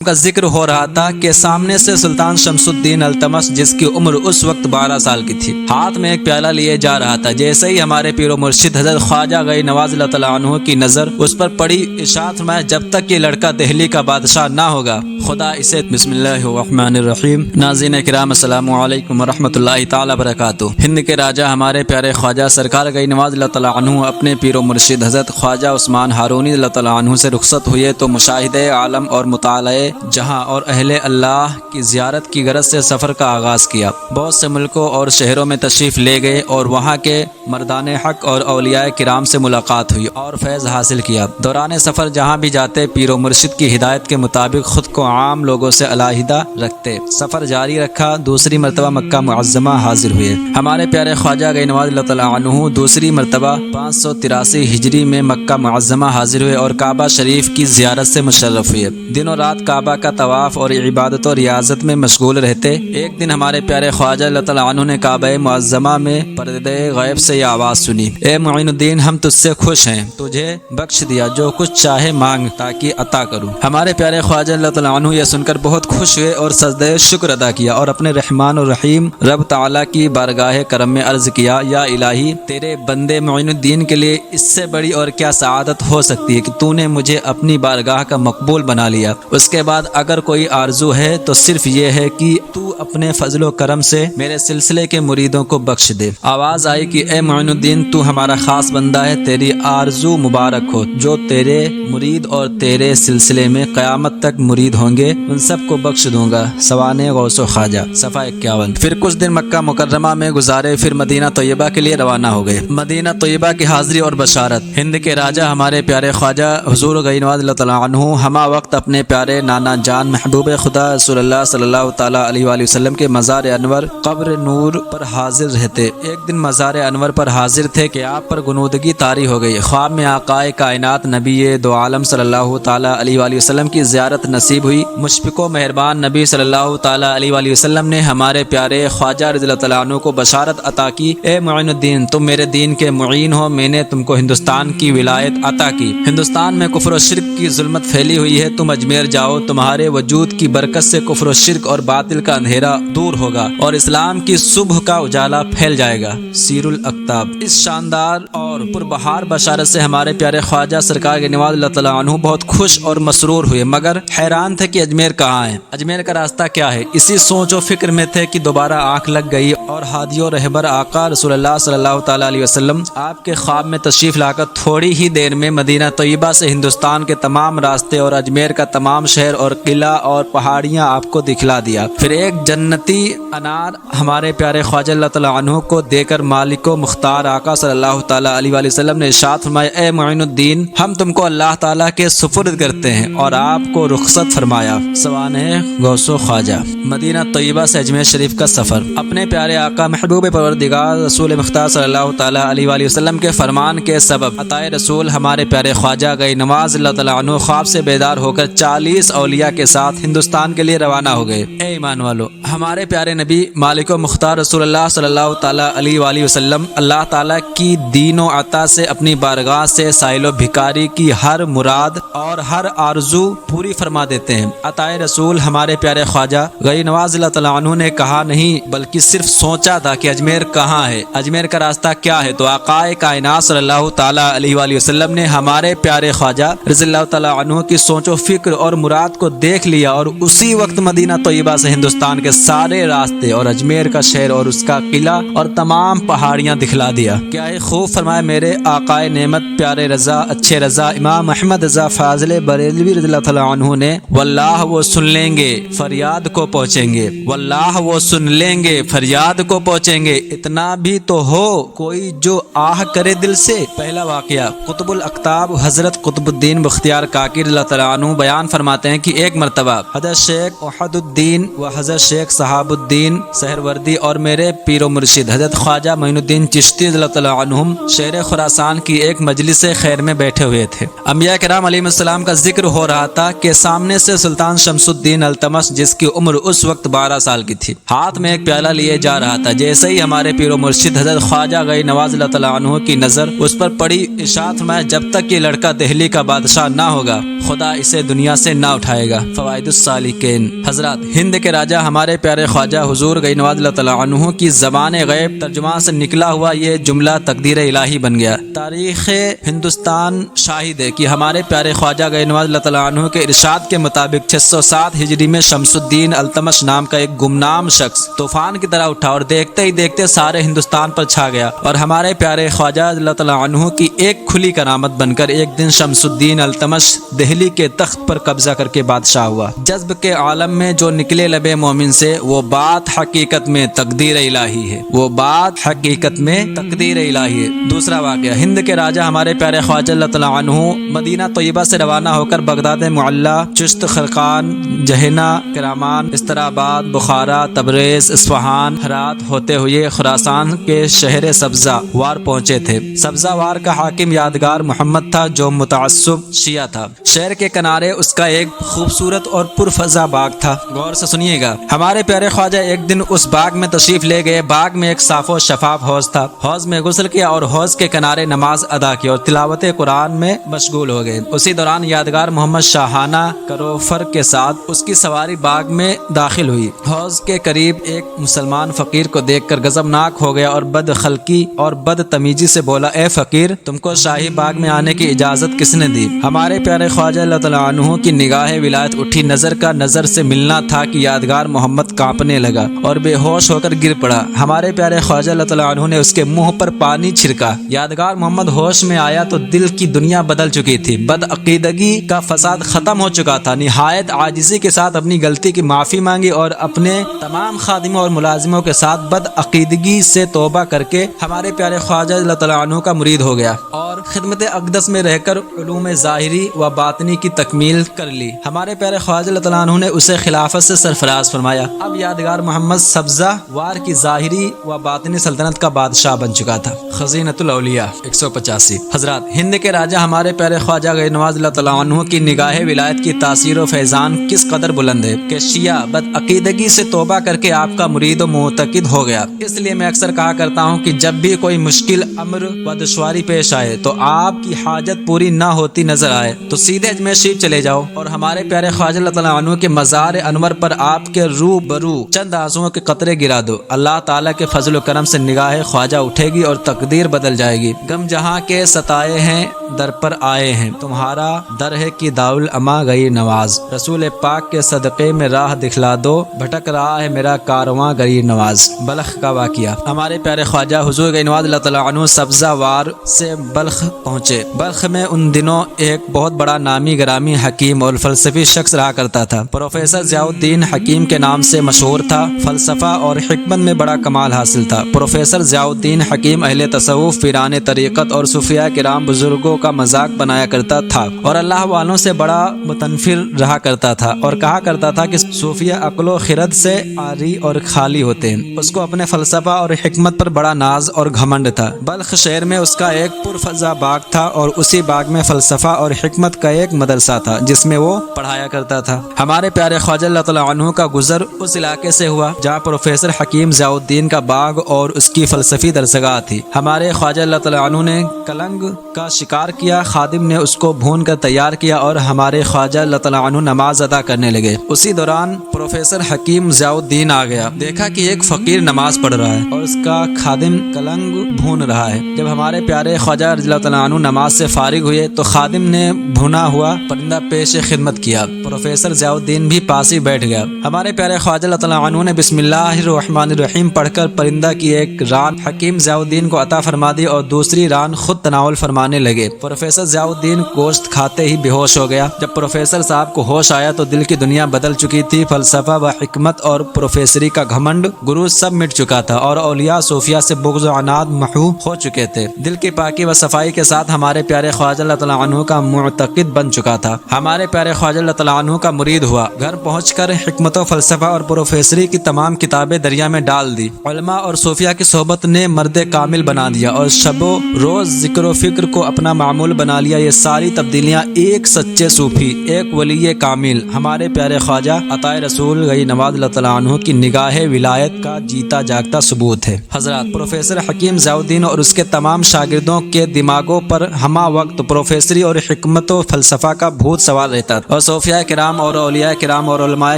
کا ذکر ہو رہا تھا کہ سامنے سے سلطان شمس الدین التمش، جس کی عمر اس وقت 12 سال کی تھی، ہاتھ میں ایک پیالہ لیے جا رہا تھا۔ جیسے ہی ہمارے پیر و مرشد حضرت خواجہ غئی نواز اللہ تعالیٰ عنہ کی نظر اس پر پڑی، ارشاد فرمایا جب تک یہ لڑکا دہلی کا بادشاہ نہ ہوگا خدا اسے بسم اللہ الرحمن الرحیم۔ ناظرین کرام السلام علیکم ورحمۃ اللہ تعالیٰ وبرکاتہ۔ ہند کے راجہ ہمارے پیارے خواجہ سرکار غئی نواز اللہ تعالیٰ عنہ اپنے پیر و مرشد حضرت خواجہ عثمان ہارونی اللہ تعالیٰ عنہ سے رخصت ہوئے تو مشاہدہ عالم اور مطالعہ جہاں اور اہل اللہ کی زیارت کی غرض سے سفر کا آغاز کیا۔ بہت سے ملکوں اور شہروں میں تشریف لے گئے اور وہاں کے مردان حق اور اولیاء کرام سے ملاقات ہوئی اور فیض حاصل کیا۔ دوران سفر جہاں بھی جاتے پیر و مرشد کی ہدایت کے مطابق خود کو عام لوگوں سے علیحدہ رکھتے۔ سفر جاری رکھا، دوسری مرتبہ مکہ معظمہ حاضر ہوئے۔ ہمارے پیارے خواجہ غئی نواز اللہ تعالیٰ عنہ دوسری مرتبہ 583 ہجری میں مکہ معظمہ حاضر ہوئے اور کعبہ شریف کی زیارت سے مشرف ہوئے۔ دن و رات کعبہ کا طواف اور عبادت و ریاضت میں مشغول رہتے۔ ایک دن ہمارے پیارے خواجہ اللہ تعالیٰ عنہ نے کعبہ معظمہ میں پردے غیب سے یہ آواز سنی، اے معین الدین ہم تجھ سے خوش ہیں، تجھے بخش دیا، جو کچھ چاہے مانگ تاکہ عطا کروں۔ ہمارے پیارے خواجہ اللہ تعالیٰ عنہ یہ سن کر بہت خوش ہوئے اور سجدہ شکر ادا کیا اور اپنے رحمان الرحیم رب تعالیٰ کی بارگاہ کرم میں عرض کیا، یا الہی تیرے بندے معین الدین کے لیے اس سے بڑی اور کیا سعادت ہو سکتی ہے کہ تو نے مجھے اپنی بارگاہ کا مقبول بنا لیا۔ اس کے بعد اگر کوئی آرزو ہے تو صرف یہ ہے کہ تو اپنے فضل و کرم سے میرے سلسلے کے مریدوں کو بخش دے۔ آواز آئی کہ اے معین الدین تو ہمارا خاص بندہ ہے، تیری آرزو مبارک ہو، جو تیرے مرید اور تیرے سلسلے میں قیامت تک مرید ہوں گے ان سب کو بخش دوں گا۔ سوانح غوث و خواجہ صفحہ 51۔ پھر کچھ دن مکہ مکرمہ میں گزارے، پھر مدینہ طیبہ کے لیے روانہ ہو گئے۔ مدینہ طیبہ کی حاضری اور بشارت۔ ہند کے راجہ ہمارے پیارے خواجہ حضور غئی نواز اللہ تعالیٰ عنہ ہمہ وقت اپنے پیارے نانا جان محبوب خدا رسول اللہ صلی اللہ تعالیٰ علیہ وآلہ وسلم کے مزار انور قبر نور پر حاضر رہتے۔ ایک دن مزار انور پر حاضر تھے کہ آپ پر غنودگی طاری ہو گئی۔ خواب میں آقائے کائنات نبی دو عالم صلی اللہ تعالیٰ علیہ وآلہ وسلم کی زیارت نصیب ہوئی۔ مشفق و مہربان نبی صلی اللہ تعالیٰ علیہ وآلہ وسلم نے ہمارے پیارے خواجہ رضی اللہ تعالیٰ عنہ کو بشارت عطا کی، اے معین الدین تم میرے دین کے معین ہو، میں نے تم کو ہندوستان کی ولایت عطا کی۔ ہندوستان میں کفر و شرک کی ظلمت پھیلی ہوئی ہے، تم اجمیر جاؤ، تمہارے وجود کی برکت سے کفر و شرک اور باطل کا اندھیرا دور ہوگا اور اسلام کی صبح کا اجالا پھیل جائے گا۔ سیر الاقطاب۔ اس شاندار اور پربہار بشارت سے ہمارے پیارے خواجہ سرکار غئی نواز اللہ تعالیٰ عنہ بہت خوش اور مسرور ہوئے، مگر حیران تھے کہ اجمیر کہاں ہے، اجمیر کا راستہ کیا ہے۔ اسی سوچ و فکر میں تھے کہ دوبارہ آنکھ لگ گئی اور ہادی و رہبر آقا رسول اللہ صلی اللہ تعالیٰ علیہ وسلم آپ کے خواب میں تشریف لا کر تھوڑی ہی دیر میں مدینہ طیبہ سے ہندوستان کے تمام راستے اور اجمیر کا تمام شہر اور قلعہ اور پہاڑیاں آپ کو دکھلا دیا۔ پھر ایک جنتی انار ہمارے پیارے خواجہ اللہ تعالیٰ عنہ کو دے کر مالک و مختار آقا صلی اللہ تعالیٰ علیہ وآلہ وسلم نے ارشاد فرمایا، اے معین الدین ہم تم کو اللہ تعالیٰ کے سپرد کرتے ہیں اور آپ کو رخصت فرمایا۔ سوانح غوث و خواجہ۔ مدینہ طیبہ سے اجمیر شریف کا سفر۔ اپنے پیارے آقا محبوب پروردگار رسول مختار صلی اللہ تعالیٰ علیہ وآلہ وسلم کے فرمان کے سبب عطائے رسول ہمارے پیارے خواجہ غئی نواز اللہ تعالیٰ عنہ خواب سے بیدار ہو کر 40 اولیاء کے ساتھ ہندوستان کے لیے روانہ ہو گئے۔ اے ایمان والو، ہمارے پیارے نبی مالک و مختار رسول اللہ صلی اللہ تعالیٰ علیہ وآلہ وسلم اللہ تعالیٰ کی دین و عطا سے اپنی بارگاہ سے سائل و بھکاری کی ہر مراد اور ہر آرزو پوری فرما دیتے ہیں۔ عطائے رسول ہمارے پیارے خواجہ غئی نواز اللہ تعالیٰ عنہ نے کہا نہیں بلکہ صرف سوچا تھا کہ اجمیر کہاں ہے، اجمیر کا راستہ کیا ہے، تو آقائے کائنات صلی اللہ تعالیٰ علیہ وآلہ وسلم نے ہمارے پیارے خواجہ رضی اللہ تعالیٰ عنہ کی سوچ و فکر اور مراد کو دیکھ لیا اور اسی وقت مدینہ طیبہ سے ہندوستان کے سارے راستے اور اجمیر کا شہر اور اس کا قلعہ اور تمام پہاڑیاں دکھلا دیا۔ کیا یہ خوب فرمایا میرے آقائے نعمت پیارے رضا اچھے رضا امام احمد رضا فاضل بریلوی رضی اللہ تعالیٰ عنہ نے، واللہ وہ سن لیں گے فریاد کو پہنچیں گے، واللہ وہ سن لیں گے فریاد کو پہنچیں گے، اتنا بھی تو ہو کوئی جو آہ کرے دل سے۔ پہلا واقعہ، قطب الاقطاب حضرت قطب الدین بختیار کاکی رضی اللہ تعالیٰ عنہ بیان فرماتے ہیں کہ ایک مرتبہ حضرت شیخ احد الدین و حضرت شیخ صحاب الدین سہروردی اور میرے پیر و مرشد حضرت خواجہ معین الدین چشتی رضی اللہ تعالیٰ عنہم شہر خراسان کی ایک مجلس خیر میں بیٹھے ہوئے تھے۔ انبیاء کرام علیہ السلام کا ذکر ہو رہا تھا کہ سامنے سے سلطان شمس الدین التمش، جس کی عمر اس وقت 12 سال کی تھی، ہاتھ میں ایک پیالہ لیے جا رہا تھا۔ جیسے ہی ہمارے پیر و مرشد حضرت خواجہ غئی نواز اللہ تعالیٰ عنہ کی نظر اس پر پڑی، ارشاد فرمایا جب تک یہ لڑکا دہلی کا بادشاہ نہ ہوگا خدا اسے دنیا سے نہ اٹھائے گا۔ فوائد السالکین۔ حضرات، ہند کے راجہ ہمارے پیارے خواجہ حضور گئی نواز اللہ تعالیٰ عنہ کی زبان غیب ترجمان سے نکلا ہوا یہ جملہ تقدیر الہی بن گیا۔ تاریخ ہندوستان شاہد ہے کہ ہمارے پیارے خواجہ گئی نواز اللہ تعالیٰ عنہ کے ارشاد کے مطابق 607 ہجری میں شمس الدین التمش نام کا ایک گمنام شخص طوفان کی طرح اٹھا اور دیکھتے ہی دیکھتے سارے ہندوستان پر چھا گیا، اور ہمارے پیارے خواجہ اللہ تعالیٰ عنہ کی ایک کھلی کرامت بن کر ایک دن شمس الدین التمش دہلی کے تخت پر قبضہ کر کے بادشاہ ہوا۔ جذب کے عالم میں جو نکلے لب مومن سے وہ بات حقیقت میں تقدیر الہی ہے، وہ بات حقیقت میں تقدیر الہی ہے۔ دوسرا واقعہ، ہند کے راجہ ہمارے پیارے خواجہ اللہ تعالیٰ عنہ مدینہ طیبہ سے روانہ ہو کر بغداد معلی، چشت، خرقان، جہنہ، کرمان، استراباد، بخارا، تبریز، اصفہان، ہرات ہوتے ہوئے خراسان کے شہر سبزہ وار پہنچے تھے۔ سبزہ وار کا حاکم یادگار محمد تھا جو متعصب شیعہ تھا۔ شہر کے کنارے اس کا ایک خوبصورت اور پرفضا باغ تھا۔ غور سے سنیے گا، ہمارے پیارے خواجہ ایک دن اس باغ میں تشریف لے گئے۔ باغ میں ایک صاف و شفاف حوض تھا۔ حوض میں غسل کیا اور حوض کے کنارے نماز ادا کی اور تلاوت قرآن میں مشغول ہو گئے۔ اسی دوران یادگار محمد شاہانہ کروفر کے ساتھ اس کی سواری باغ میں داخل ہوئی۔ حوض کے قریب ایک مسلمان فقیر کو دیکھ کر غضبناک ہو گیا اور بد خلقی اور بد تمیزی سے بولا، اے فقیر، تم کو شاہی باغ میں آنے کی اجازت کس نے دی؟ ہمارے پیارے خواجہ اللہ تعالیٰ عنہ کی نگاہ ولایت اٹھی، نظر کا نظر سے ملنا تھا کہ یادگار محمد کانپنے لگا اور بے ہوش ہو کر گر پڑا۔ ہمارے پیارے خواجہ اللہ تعالیٰ عنہ نے اس کے منہ پر پانی چھڑکا۔ یادگار محمد ہوش میں آیا تو دل کی دنیا بدل چکی تھی، بد عقیدگی کا فساد ختم ہو چکا تھا۔ نہایت عاجزی کے ساتھ اپنی غلطی کی معافی مانگی اور اپنے تمام خادموں اور ملازموں کے ساتھ بد عقیدگی سے توبہ کر کے ہمارے پیارے خواجہ اللہ تعالیٰ عنہ کا مرید ہو گیا اور خدمت اقدس میں رہ کر علوم ظاہری و باطنی کی تکمیل کر لی۔ ہمارے پیارے خواجہ اللہ تعالیٰ عنہ نے اسے خلافت سے سرفراز فرمایا۔ اب یادگار محمد سبزہ وار کی ظاہری و باطنی سلطنت کا بادشاہ بن چکا تھا۔ خزینۃ الاولیاء 185۔ حضرات، ہند کے راجہ ہمارے پیارے خواجہ غیر نواز اللہ تعالیٰ عنہ کی نگاہ ولایت کی تاثیر و فیضان کس قدر بلند ہے کہ شیعہ بد عقیدگی سے توبہ کر کے آپ کا مرید و معتقد ہو گیا۔ اس لیے میں اکثر کہا کرتا ہوں کہ جب بھی کوئی مشکل امر و دشواری پیش آئے تو آپ کی حاجت پوری نہ ہوتی نظر آئے تو سیدھے اجمیر شریف چلے جاؤ اور ہمارے پیارے خواجہ اللہ تعالیٰ عنہ کے مزار انور پر آپ کے روبرو چند آنسوؤں کے قطرے گرا دو۔ اللہ تعالیٰ کے فضل و کرم سے نگاہ خواجہ اٹھے گی اور تقدیر بدل جائے گی۔ غم جہاں کے ستائے ہیں در پر آئے ہیں، تمہارا در ہے کہ دارالعما گئی نواز۔ رسول پاک کے صدقے میں راہ دکھلا دو، بھٹک رہا ہے میرا کارواں گئی نواز۔ بلخ کا واقعہ، ہمارے پیارے خواجہ حضور گئی نواز اللہ تعالیٰ عنہ سبزہ وار سے بلخ پہنچے۔ بلخ میں ان دنوں ایک بہت بڑا نامی گرامی حکیم اور فلسفی شخص رہا کرتا تھا۔ پروفیسر ضیاء الدین حکیم کے نام سے مشہور تھا۔ فلسفہ اور حکمت میں بڑا کمال حاصل تھا۔ پروفیسر ضیاء الدین حکیم اہل تصوف، پیران طریقت اور صوفیاء کرام بزرگوں کا مذاق بنایا کرتا تھا اور اللہ والوں سے بڑا متنفر رہا کرتا تھا اور کہا کرتا تھا کہ صوفیاء عقل و خرد سے عاری اور خالی ہوتے ہیں۔ اس کو اپنے فلسفہ اور حکمت پر بڑا ناز اور گھمنڈ تھا۔ بلخ شہر میں اس کا ایک پرفضا باغ تھا اور اسی باغ میں فلسفہ اور حکمت کا ایک مدرسہ تھا جس میں وہ پڑھایا کرتا تھا۔ ہمارے پیارے خواجہ اللہ تعالیٰ عنہ کا گزر اس علاقے سے ہوا جہاں پروفیسر حکیم ضیاء الدین کا باغ اور اس کی فلسفی درسگاہ تھی۔ ہمارے خواجہ اللہ تعالیٰ عنہ نے کلنگ کا شکار کیا، خادم نے اس کو بھون کر تیار کیا اور ہمارے خواجہ اللہ تعالیٰ عنہ نماز ادا کرنے لگے۔ اسی دوران پروفیسر حکیم ضیاء الدین آ گیا، دیکھا کہ ایک فقیر نماز پڑھ رہا ہے اور اس کا خادم کلنگ بھون رہا ہے۔ جب ہمارے پیارے خواجہ اللہ تعالیٰ عنہ نماز سے فارغ ہوئے تو خادم نے بھونا ہوا پرندہ پیش خدمت کیا۔ پروفیسر ضیاء الدین بھی پاس ہی بیٹھ گیا۔ ہمارے پیارے خواجہ اللہ تعالیٰ عنہ نے بسم اللہ الرحمن الرحیم پڑھ کر پرندہ کی ایک ران حکیم ضیاء الدین کو عطا فرما دی اور دوسری ران خود تناول فرمانے لگے۔ پروفیسر ضیاء الدین گوشت کھاتے ہی بے ہوش ہو گیا۔ جب پروفیسر صاحب کو ہوش آیا تو دل کی دنیا بدل چکی تھی۔ فلسفہ و حکمت اور پروفیسری کا گھمنڈ گروز سب مٹ چکا تھا اور اولیاء صوفیاء سے بغض و عناد محو ہو چکے تھے۔ دل کی پاکی و صفائی کے ساتھ ہمارے پیارے خواجہ اللہ تعالیٰ عنہ کا معتقد بن چکا تھا۔ ہمارے پیارے خواجہ اللہ تعالیٰ عنہ کا مرید ہوا۔ گھر پہنچ کر حکمت و فلسفہ اور پروفیسری کی تمام کتابیں دریا میں ڈال دی۔ علماء اور صوفیاء کی صحبت نے مرد کامل بنا دیا اور شب و روز ذکر و فکر کو اپنا معمول بنا لیا۔ یہ ساری تبدیلیاں ایک سچے صوفی، ایک ولی کامل، ہمارے پیارے خواجہ عطا رسول غی نواز اللہ تعالیٰ عنہ کی نگاہ ولایت کا جیتا جاگتا ثبوت ہے۔ حضرات، پروفیسر حکیم ضیاء الدین اور اس کے تمام شاگردوں کے دماغوں پر ہمہ وقت پروفیسری اور حکمت و فلسفہ کا بھوت سوار رہتا تھا، اور صوفیاء کرام اور اولیاء کرام اور علماء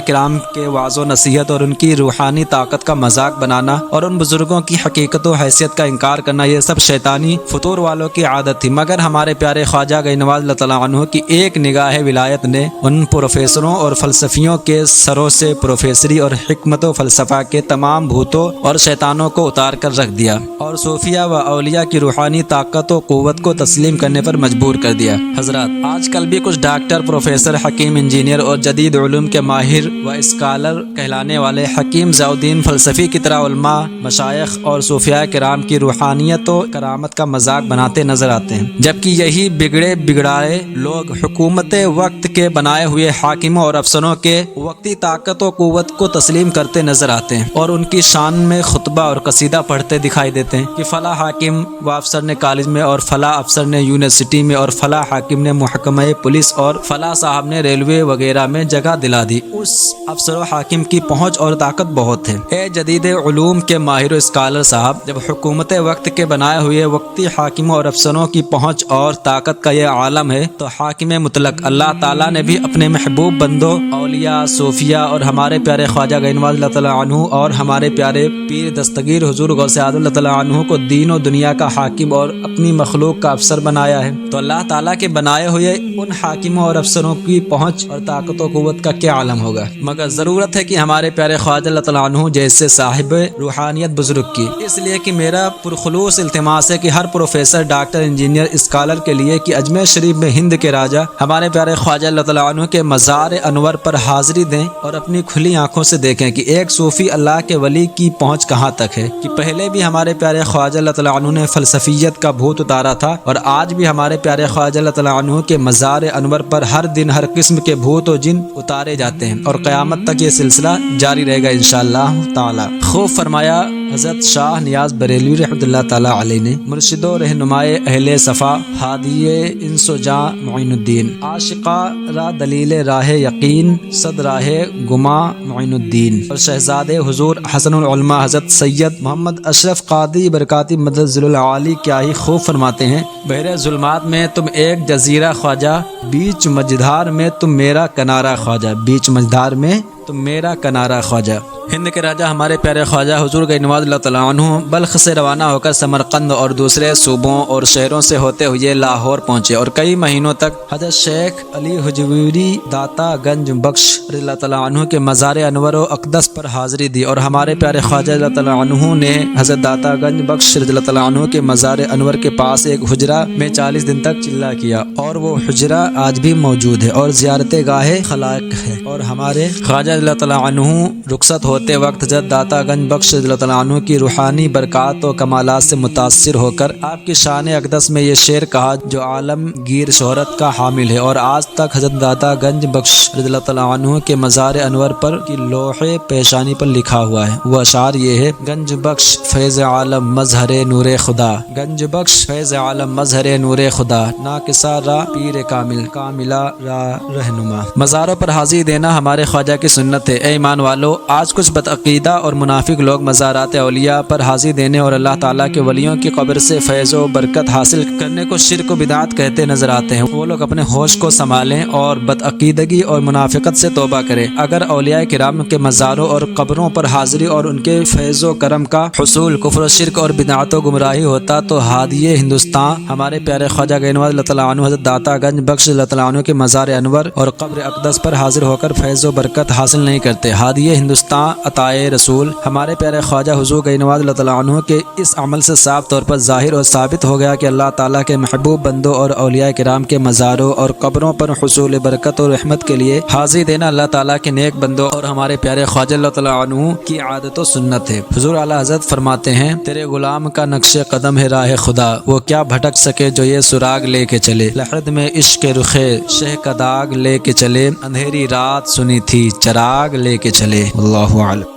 کرام کے وعظ و نصیحت اور ان کی روحانی طاقت کا مذاق بنانا اور ان بزرگوں کی حقیقت و حیثیت کا انکار کرنا، یہ سب شیطانی فطور والوں کی عادت تھی۔ مگر ہمارے پیارے خواجہ غی نواز اللہ تعالیٰ عنہ کی ایک نگاہ ولایت نے ان پروفیسروں اور فلسفیوں کے سروں سے پروفیسری اور حکمت و فلسفہ کے تمام بھوتوں اور شیطانوں کو اتار کر رکھ دیا، اور صوفیاء و اولیاء کی روحانی طاقت و قوت کو تسلیم کرنے پر مجبور کر دیا۔ حضرات، آج کل بھی کچھ ڈاکٹر، پروفیسر، حکیم، انجینئر اور جدید علوم کے ماہر و اسکالر کہلانے والے حکیم ضیاء الدین فلسفی کی طرح علماء، مشائخ اور صوفیاء کرام کی روحانیت و کرامت کا مذاق بناتے نظر آتے ہیں، جبکہ یہی بگڑے بگڑائے لوگ حکومت وقت کے بنائے ہوئے حاکموں اور افسروں کے وقتی طاقت و قوت کو تسلیم کرتے نظر آتے ہیں، اور ان کی شان میں خطبہ اور قصیدہ پڑھتے دکھائی دیتے ہیں کہ فلاں حاکم و افسر نے کالج میں، اور فلاں افسر نے یونیورسٹی میں، اور فلاں حاکم نے محکمہ پولیس، اور فلاں صاحب نے ریلوے وغیرہ میں جگہ دلا دی۔ اس افسر و حاکم کی پہنچ اور طاقت بہت ہے۔ اے جدید علوم کے ماہر و اسکالر صاحب، جب حکومت وقت کے بنائے ہوئے وقتی حاکموں اور افسروں کی پہنچ اور طاقت کا یہ عالم ہے، تو حاکم مطلق اللہ تعالیٰ نے بھی اپنے محبوب بندوں، اولیاء، صوفیاء اور ہمارے پیارے خواجہ غی نواز اللہ تعالیٰ عنہ اور ہمارے پیارے پیر دستگیر حضور غوث اعظم اللہ تعالیٰ عنہ کو دین و دنیا کا حاکم اور اپنی مخلوق کا افسر بنایا ہے، تو اللہ تعالیٰ کے بنائے ہوئے ان حاکموں اور افسروں کی پہنچ اور طاقت و قوت کا کیا عالم ہوگا۔ مگر ضرورت ہے کہ ہمارے پیارے خواجہ اللہ تعالیٰ عنہ جیسے صاحب روحانیت بزرگ کی، اس لیے کہ میرا پرخلوص التماس ہے کہ ہر پروفیسر، ڈاکٹر، انجینئر، اسکالر کے لیے کہ اجمیر شریف میں ہند کے راجہ ہمارے پیارے خواجہ اللہ تعالیٰ عنہ کے مزار انور پر حاضری دیں اور اپنی کھلی آنکھوں سے دیکھیں کہ ایک صوفی اللہ کے ولی کی پہنچ کہاں تک ہے، کہ پہلے بھی ہمارے پیارے خواجہ اللہ تعالیٰ عنہ نے فلسفیت کا بھوت اتارا تھا، اور آج بھی ہمارے پیارے خواجہ اللہ تعالیٰ عنہ کے مزار انور پر ہر دن ہر قسم کے بھوت و جن اتارے جاتے ہیں، اور قیامت تک یہ سلسلہ جاری رہے گا انشاءاللہ تعالی۔ خوب فرمایا حضرت شاہ نیاز بریلوی رحمۃ اللہ تعالیٰ علیہ نے، مرشد و رہنمائے اہل صفا، ہادی انس و جاں معین الدین، عاشقا را دلیل راہ یقین، صد راہ گما معین الدین، اور شہزادے حضور حسن العلماء حضرت سید محمد اشرف قادری برکاتی مدد ذل العالی کیا ہی خوب فرماتے ہیں، بحر ظلمات میں تم ایک جزیرہ خواجہ، بیچ مجدھار میں تم میرا کنارہ خواجہ، بیچ مجدھار میں تم میرا کنارہ خواجہ۔ ہند کے راجہ ہمارے پیارے خواجہ حضور غی نواز اللہ تعالیٰ عنہ بلخ سے روانہ ہو کر سمرقند اور دوسرے صوبوں اور شہروں سے ہوتے ہوئے لاہور پہنچے، اور کئی مہینوں تک حضرت شیخ علی حجویری داتا گنج بخش رضی اللہ تعالیٰ عنہ کے مزار انور و اقدس پر حاضری دی، اور ہمارے پیارے خواجہ اللہ تعالیٰ عنہ نے حضرت داتا گنج بخش رضی اللہ تعالیٰ عنہ کے مزار انور کے پاس ایک حجرہ میں 40 دن تک چلہ کیا، اور وہ حجرہ آج بھی موجود ہے اور زیارت گاہ خلائق ہے۔ اور ہمارے خواجہ اللہ تعالیٰ عنہ رخصت ہوتے وقت حضرت داتا گنج بخش رضی اللہ تعالیٰ عنہ کی روحانی برکات و کمالات سے متاثر ہو کر آپ کی شان اقدس میں یہ شعر کہا جو عالم گیر شہرت کا حامل ہے، اور آج تک حضرت داتا گنج بخش رضی اللہ تعالیٰ عنہ کے مزار انور پر کی لوح پیشانی پر لکھا ہوا ہے۔ وہ اشعار یہ ہے: گنج بخش فیض عالم مظہر نور خدا، گنج بخش فیض عالم مظہر نور خدا، ناقصہ را پیر کامل، کاملہ را رہنما۔ مزاروں پر حاضری دینا ہمارے خواجہ کی سنت ہے۔ اے ایمان والو، آج کچھ بدعقیدہ اور منافق لوگ مزارات اولیاء پر حاضری دینے اور اللہ تعالیٰ کے ولیوں کی قبر سے فیض و برکت حاصل کرنے کو شرک و بدعت کہتے نظر آتے ہیں۔ وہ لوگ اپنے ہوش کو سنبھالیں اور بدعقیدگی اور منافقت سے توبہ کریں۔ اگر اولیاء کرام کے مزاروں اور قبروں پر حاضری اور ان کے فیض و کرم کا حصول کفر و شرک اور بدعت و گمراہی ہوتا تو ہادی ہندوستان ہمارے پیارے خواجہ غی نواز اللہ تعالیٰ عنہ حضرت داتا گنج بخش اللہ تعالیٰ عنہ کے مزار انور اور قبر اقدس پر حاضر ہو کر فیض و برکت حاصل نہیں کرتے۔ ہادی ہندوستان عطائے رسول ہمارے پیارے خواجہ حضور غی نواز اللہ تعالیٰ عنہ کے اس عمل سے صاف طور پر ظاہر اور ثابت ہو گیا کہ اللہ تعالیٰ کے محبوب بندوں اور اولیاء کرام کے مزاروں اور قبروں پر حصول برکت اور رحمت کے لیے حاضری دینا اللہ تعالیٰ کے نیک بندوں اور ہمارے پیارے خواجہ اللہ تعالیٰ عنہ کی عادت و سنت ہے۔ حضور اعلیٰ حضرت فرماتے ہیں: تیرے غلام کا نقش قدم ہے راہ خدا، وہ کیا بھٹک سکے جو یہ سراغ لے کے چلے، لحد میں عشق رخے شہ کا داغ لے کے چلے، اندھیری رات سنی تھی چراغ لے کے چلے۔ اللہ اعلم۔